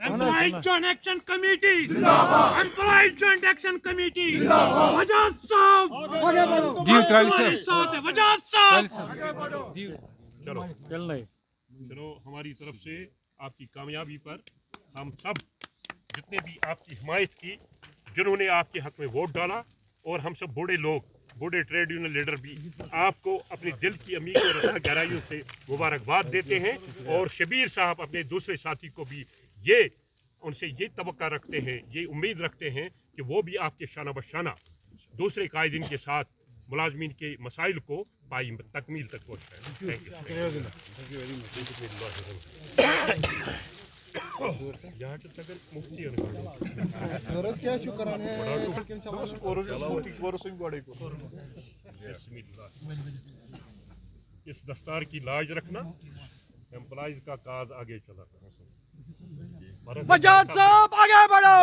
Employee Joint Action Committee जिंदाबाद। Employee Joint Action Committee जिंदाबाद। वजाद साहब आगे बढ़ो। तुम्हारे साथ है वजाद साहब। चलो हमारी तरफ से आपकी कामयाबी पर हम सब जितने भी आपकी हिमायत की, जिन्होंने आपके हक में वोट डाला, और हम सब बूढ़े लोग, बूढ़े ट्रेड यूनियन लीडर भी आपको अपने दिल की अमीर और गहराइयों से मुबारकबाद देते हैं। और शबीर साहब अपने दूसरे साथी को भी उनसे ये तवक्का रखते हैं, ये उम्मीद रखते हैं कि वो भी आपके शाना बशाना दूसरे कायदीन के साथ मुलाजमीन के मसाइल को पाई तकमील तक पहुँचाएं। इस दस्तार की लाज रखना, एम्प्लॉइज का काज आगे चला। वजाद साहब आगे बढ़ो,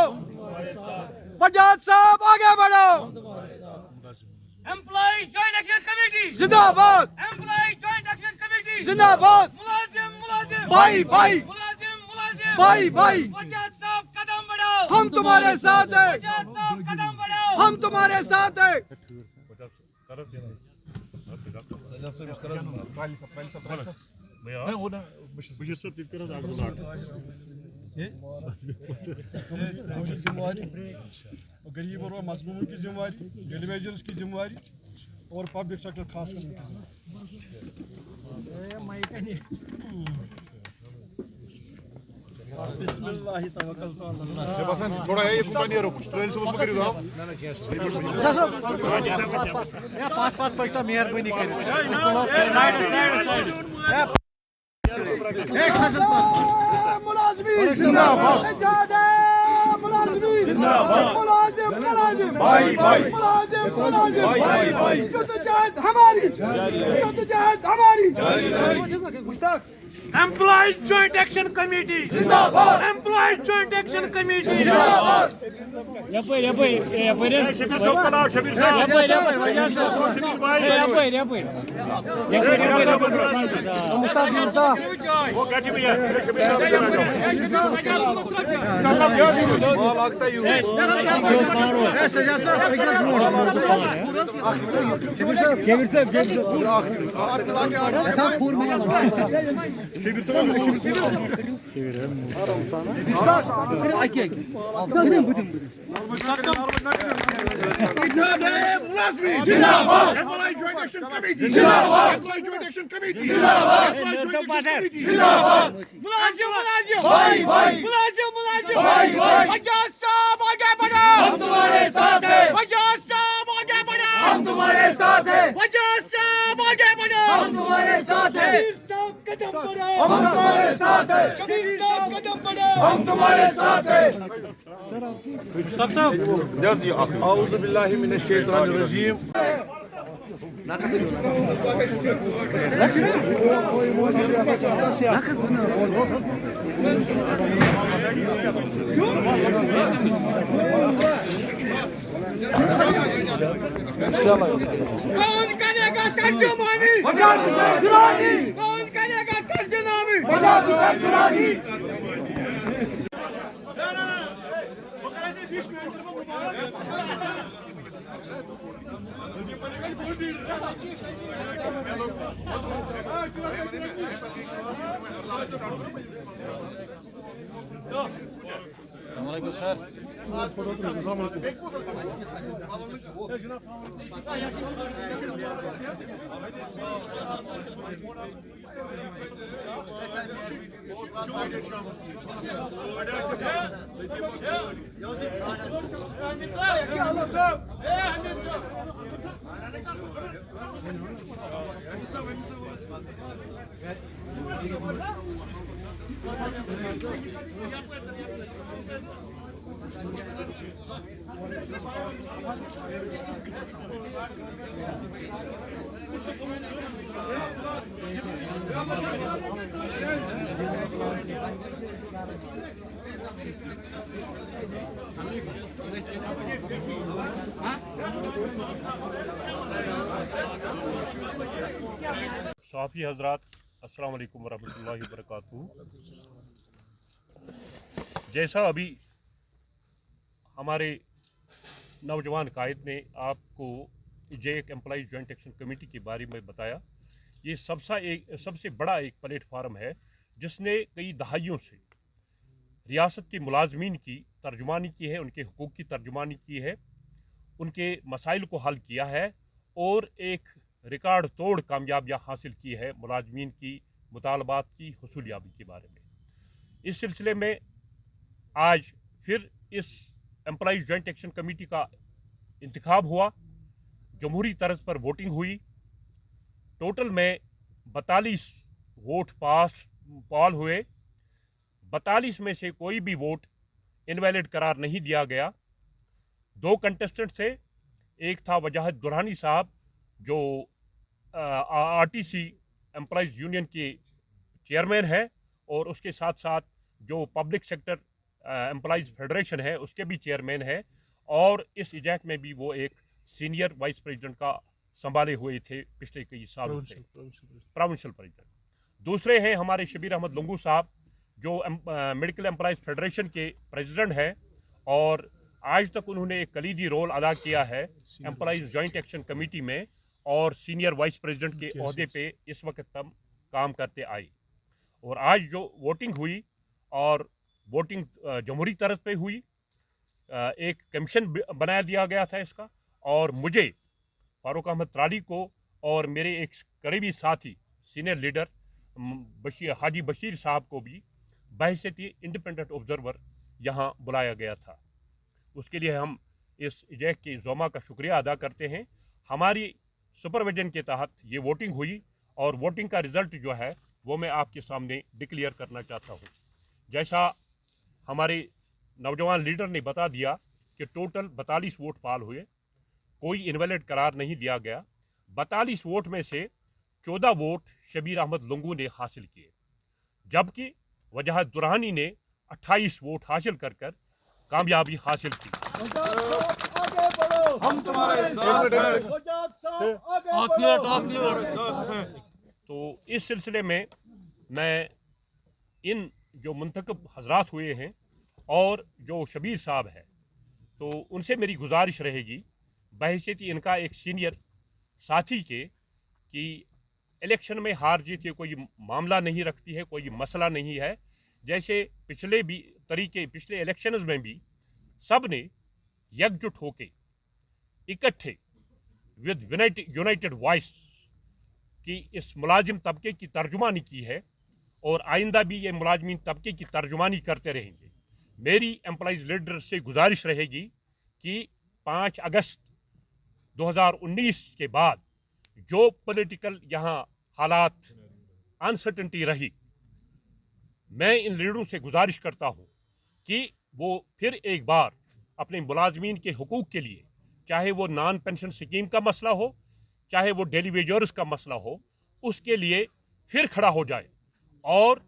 वजाद साहब आगे बढ़ो। Employee Joint Action Committee जिंदाबाद, Employee Joint Action Committee जिंदाबाद। मुलाजिम भाई भाई मुलाजिम भाई भाई, वजाद साहब कदम बढ़ाओ। हम तुम्हारे साथ हैं, वजाद साहब कदम बढ़ाओ। हम तुम्हारे साथ हैं। गरीब और मजलूमों की जिम्मेवारी, टेलीविजन की जिम्मेवारी और पब्लिक सेक्टर खास कर थोड़ा है ये रोक ट्रेन से उसको करियो पाँच पलटा मेहरबानी करें। मुलाजिमीन जिंदाबाद, मुलाजिमीन जिंदाबाद, मुलाजिम मुलाजिम भाई भाई, मुलाजिम मुलाजिम भाई भाई। जद्दोजहद हमारी, जद्दोजहद हमारी। Mushtaq Employee Joint Action Committee जिंदाबाद, Employee Joint Action Committee जिंदाबाद। शबीर साहब वो काटी भैया जिंदाबाद, Employee Joint Action Committee जिंदाबाद, Employee Joint Action Committee जिंदाबाद, जिंदाबाद। मुलाजिम भाई भाई, मुलाजिम भाई भाई। वजाद साहब आगे बढ़ो। हम तुम्हारे साथ हैं, वजाद साहब आगे बढ़ो। हम तुम्हारे साथ हैं, वजाद साहब आगे बढ़ो। हम तुम्हारे साथ हैं, शबीर साहब कदम बढ़ाओ। हम तुम्हारे साथ हैं, शबीर साहब कदम बढ़ाओ। हम तुम्हारे साथ हैं। औज़ु बिल्लाहि मिनश शैतानिर रजीम। कौन करेगा तर्जुमानी? वजाद हुसैन दुरानी, कौन करेगा तर्जुमानी? वजाद हुसैन दुरानी। सहाफ़ी हज़रात, अस्सलाम वालेकुम वरहमतुल्लाहि वबरकातुहू। जैसा अभी हमारे नौजवान कायद ने आपको जेक एम्प्लॉइज जॉइंट एक्शन कमेटी के बारे में बताया, ये सबसे बड़ा एक प्लेटफार्म है जिसने कई दहाइयों से रियासत के मुलाजमीन की तर्जुमानी की है, उनके हुकूक की तर्जुमानी की है, उनके मसाइल को हल किया है और एक रिकॉर्ड तोड़ कामयाबियाँ हासिल की है मुलाजमीन की मुतालबात की हुसूलियाबी के बारे में। इस सिलसिले में आज फिर इस एम्प्लॉइज जॉइंट एक्शन कमेटी का इंतखाब हुआ, जमहूरी तर्ज पर वोटिंग हुई। टोटल में 42 वोट पॉल हुए। 42 में से कोई भी वोट इनवैलिड करार नहीं दिया गया। 2 कंटेस्टेंट थे, एक था वजाहत दुरहानी साहब जो आरटीसी एम्प्लॉइज यूनियन के चेयरमैन है और उसके साथ साथ जो पब्लिक सेक्टर एम्प्लॉइज फेडरेशन है उसके भी चेयरमैन है, और इस इजैक में भी वो एक सीनियर वाइस प्रेसिडेंट का संभाले हुए थे पिछले कई सालों से, प्रोविंशियल प्रेसिडेंट। दूसरे हैं हमारे शबीर अहमद लंगू साहब जो मेडिकल एम्प्लॉइज फेडरेशन के प्रेसिडेंट हैं, और आज तक उन्होंने एक कलीदी रोल अदा किया है एम्प्लॉइज जॉइंट एक्शन कमेटी में, और सीनियर वाइस प्रेसिडेंट के ओहदे पे इस वक्त तक काम करते आए। और आज जो वोटिंग हुई, और वोटिंग जमहूरी तरफ पे हुई, एक कमीशन बनाया दिया गया था इसका, और मुझे फारूक अहमद त्राली को और मेरे एक करीबी साथी सीनियर लीडर हाजी बशीर साहब को भी बहैसियत इंडिपेंडेंट ऑब्जर्वर यहाँ बुलाया गया था। उसके लिए हम इस इजैक के ज़ोमा का शुक्रिया अदा करते हैं। हमारी सुपरविजन के तहत ये वोटिंग हुई, और वोटिंग का रिज़ल्ट जो है वो मैं आपके सामने डिक्लेयर करना चाहता हूँ। जैसा हमारे नौजवान लीडर ने बता दिया कि टोटल 42 वोट पाल हुए, कोई इनवैलिड करार नहीं दिया गया। 42 वोट में से 14 वोट शबीर अहमद लंगू ने हासिल किए, जबकि वजाहत दुरहानी ने 28 वोट हासिल कर कामयाबी हासिल की। हम तुम्हारे साथ हैं। तो इस सिलसिले में मैं इन जो मुंतखब हजरात हुए हैं और जो शबीर साहब है, तो उनसे मेरी गुजारिश रहेगी बहैसियत इनका एक सीनियर साथी के, कि इलेक्शन में हार जीत के कोई मामला नहीं रखती है, कोई मसला नहीं है। जैसे पिछले इलेक्शंस में भी सब ने एकजुट होके इकट्ठे विद यूनाइटेड वॉइस की इस मुलाजिम तबके की तर्जुमानी की है, और आइंदा भी ये मुलाजमीन तबके की तर्जुमानी करते रहेंगे। मेरी एम्प्लॉइज लीडर से गुजारिश रहेगी कि 5 अगस्त 2019 के बाद जो पॉलिटिकल यहाँ हालात अनसर्टेनिटी रही, मैं इन लीडरों से गुजारिश करता हूँ कि वो फिर एक बार अपने मुलाजमीन के हुकूक के लिए, चाहे वो नॉन पेंशन स्कीम का मसला हो, चाहे वो डेली वेजर्स का मसला हो, उसके लिए फिर खड़ा हो जाए। और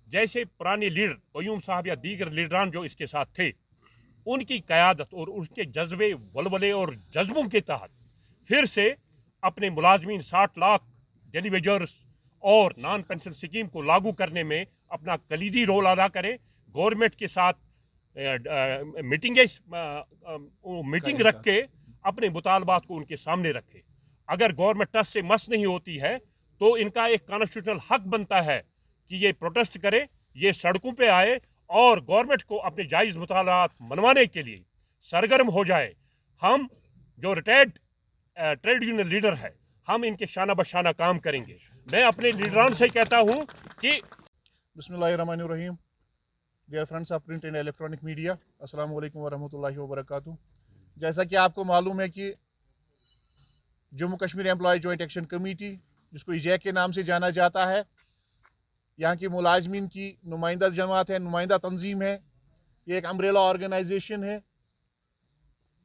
जैसे पुराने लीडर क़य्यूम साहब या दीगर लीडरान जो इसके साथ थे, उनकी क़यादत और उनके जज्बे, वलवले और जज्बों के तहत फिर से अपने मुलाजमीन 60 लाख डेली वेजर्स और नॉन पेंशन स्कीम को लागू करने में अपना कलीदी रोल अदा करें। गवर्नमेंट के साथ मीटिंग रख के अपने मुतालबात को उनके सामने रखें। अगर गवर्नमेंट टस से मस नहीं होती है तो इनका एक कॉन्स्टिट्यूशनल हक बनता है कि ये प्रोटेस्ट करे, ये सड़कों पे आए और गवर्नमेंट को अपने जायज़ मुतालबात मनवाने के लिए सरगर्म हो जाए। हम जो रिटायर्ड ट्रेड यूनियन लीडर है, हम इनके शाना बशाना काम करेंगे। मैं अपने लीडरान से कहता हूँ कि बिस्मिल्लाहिर्रहमानिर्रहीम। Dear friends of print and electronic media, अस्सलाम वालेकुम वरहमतुल्लाहि वबरकातुहू। जैसा कि आपको मालूम है कि Jammu Kashmir employ joint action committee, जिसको इजैक के नाम से जाना जाता है, यहाँ की मुलाजमीन की नुमाइंदा जमात है, नुमाइंदा तंजीम है। ये एक अम्ब्रेला ऑर्गेनाइजेशन है,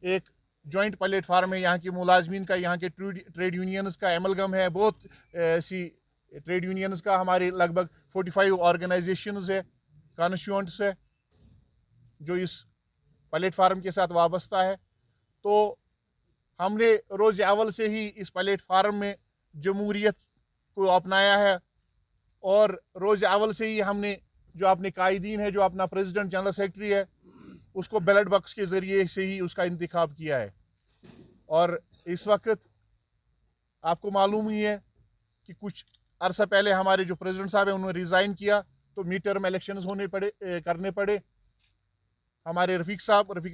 एक जॉइंट प्लेटफार्म है यहाँ की मुलाजमीन का, यहाँ के ट्रेड यूनियंस का एमलगम है। बहुत सी ट्रेड यूनियंस का हमारे लगभग 45 ऑर्गेनाइजेशंस है, कॉन्स्टिट्यूएंट्स है जो इस प्लेटफार्म के साथ वाबस्ता है। तो हमने रोज़ अव्वल से ही इस प्लेटफार्म में जमहूरियत को अपनाया है और रोज़ अव्वल से ही हमने जो अपने कायदीन है, जो अपना प्रेसिडेंट जनरल सेक्रेटरी है, उसको बैलेट बॉक्स के ज़रिए से ही उसका इंतखाब किया है। और इस वक्त आपको मालूम ही है कि कुछ अरसा पहले हमारे जो प्रेसिडेंट साहब हैं उन्होंने रिज़ाइन किया, तो मिड टर्म इलेक्शंस करने पड़े। हमारे रफ़ीक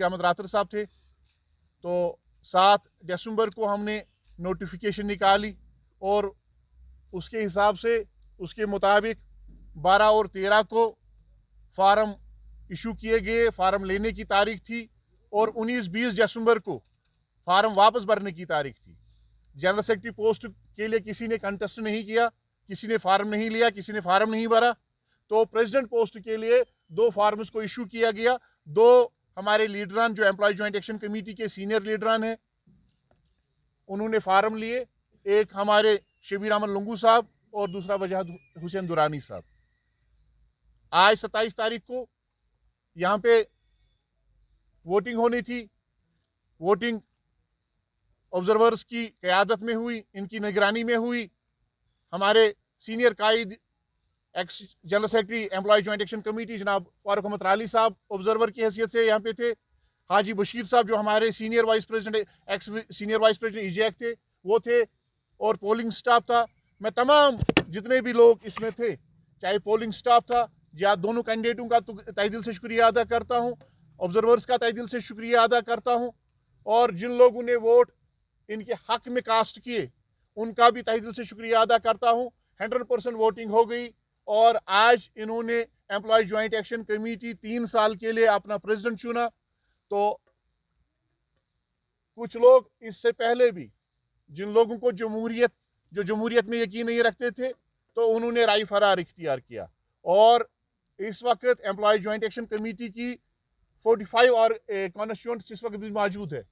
अहमद रातर साहब थे, तो 7 दिसंबर को हमने नोटिफिकेशन निकाली और उसके हिसाब से उसके मुताबिक 12 और 13 को फार्म इशू किए गए। फार्म लेने की तारीख थी और 19-20 दिसंबर को फार्म वापस भरने की तारीख थी। जनरल सेक्रेटरी पोस्ट के लिए किसी ने कंटेस्ट नहीं किया, किसी ने फार्म नहीं लिया, किसी ने फार्म नहीं भरा। तो प्रेसिडेंट पोस्ट के लिए 2 फार्म्स को इशू किया गया। 2 हमारे लीडरान जो एम्प्लॉय जॉइंट एक्शन कमेटी के सीनियर लीडरान हैं उन्होंने फार्म लिए, एक हमारे शबीर अहमद लुंगू साहब और दूसरा वजाहत हुसैन दुरानी साहब। आज 27 तारीख को यहाँ पे वोटिंग होनी थी। वोटिंग ऑब्जर्वर्स की क़यादत में हुई, इनकी निगरानी में हुई। हमारे सीनियर कायद ex general secretary employ joint action committee जनाब फारूक अहमद राली साहब ऑब्जर्वर की हैसियत से यहाँ पे थे। हाजी बशीर साहब जो हमारे senior vice president x senior vice president Isaac थे वो थे, और पोलिंग स्टाफ था। मैं तमाम जितने भी लोग इसमें थे, चाहे पोलिंग स्टाफ था या दोनों कैंडिडेटों का तो तहे दिल से शुक्रिया अदा करता हूँ, ऑब्जर्वर्स का तहे दिल से शुक्रिया अदा करता हूँ, और जिन लोगों ने वोट इनके हक में कास्ट किए उनका भी तहे दिल से शुक्रिया अदा करता हूँ। 100% वोटिंग हो गई और आज इन्होंने एम्प्लॉय जॉइंट एक्शन कमेटी 3 साल के लिए अपना प्रेसिडेंट चुना। तो कुछ लोग इससे पहले भी जिन लोगों को जमहूरियत में यकीन नहीं रखते थे, तो उन्होंने राय फरार इख्तियार किया। और इस वक्त एम्प्लॉय जॉइंट एक्शन कमेटी की 45 और कॉन्स्टिट्यूएंट्स इस वक्त भी मौजूद है,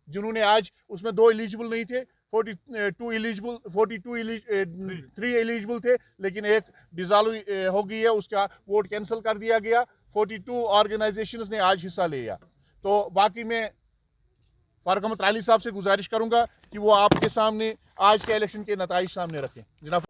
जिन्होंने आज उसमें 2 एलिजिबल नहीं थे, 3 एलिजिबल थे, लेकिन एक डिसॉल्व हो गई है, उसका वोट कैंसिल कर दिया गया। 42 ऑर्गेनाइजेशंस ने आज हिस्सा लिया। तो बाकी मैं फारूक अहमद राली साहब से गुजारिश करूंगा कि वो आपके सामने आज के इलेक्शन के नताइज सामने रखें। जनाब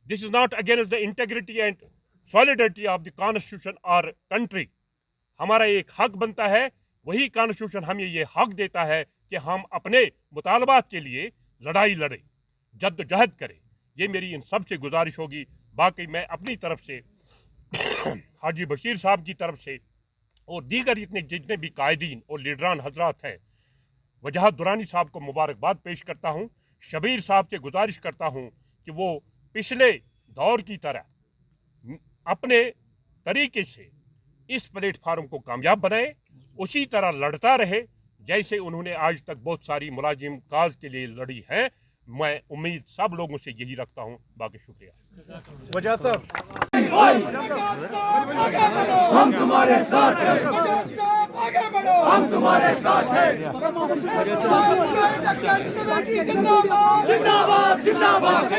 This is not against the integrity and solidarity of the constitution or country. हमारा एक हक बनता है, वही कॉन्स्टिट्यूशन हमें ये हक देता है कि हम अपने मुतालबात के लिए लड़ाई लड़ें, जद्दोजहद करें। ये मेरी इन सब से गुजारिश होगी। बाकी मैं अपनी तरफ से हाजी बशीर साहब की तरफ से और दीगर जितने भी कायदीन और लीडरान हजरात हैं, वजाहत दुरानी साहब को मुबारकबाद पेश करता हूँ। शबीर साहब से गुजारिश करता हूँ कि वो पिछले दौर की तरह अपने तरीके से इस प्लेटफार्म को कामयाब बनाए, उसी तरह लड़ता रहे जैसे उन्होंने आज तक बहुत सारी मुलाजिम काज के लिए लड़ी है। मैं उम्मीद सब लोगों से यही रखता हूँ। बाकी शुक्रिया। वजाहत साहब, हम तुम्हारे साथ हैं, आगे बढ़ो, हम तुम्हारे साथ हैं। जिंदाबाद जिंदाबाद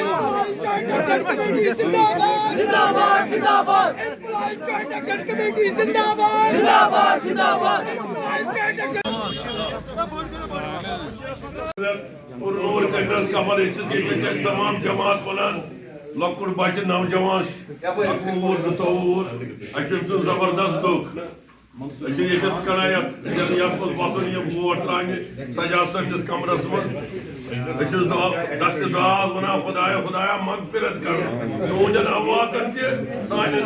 जिंदाबाद, जिंदाबाद जिंदाबाद, कमेटी जिंदाबाद जिंदाबाद जिंदाबाद। और नूर कंग्रेस कमल तमाम जमात वनान लकुड़ बच्चे नौजवान 21-22 जबरदस्त दुख वोट त्राने सजा सदिस कमरस मज दस्त दराज वन खुदाया खुदाया मगफिरत कर तुझन अवातन सान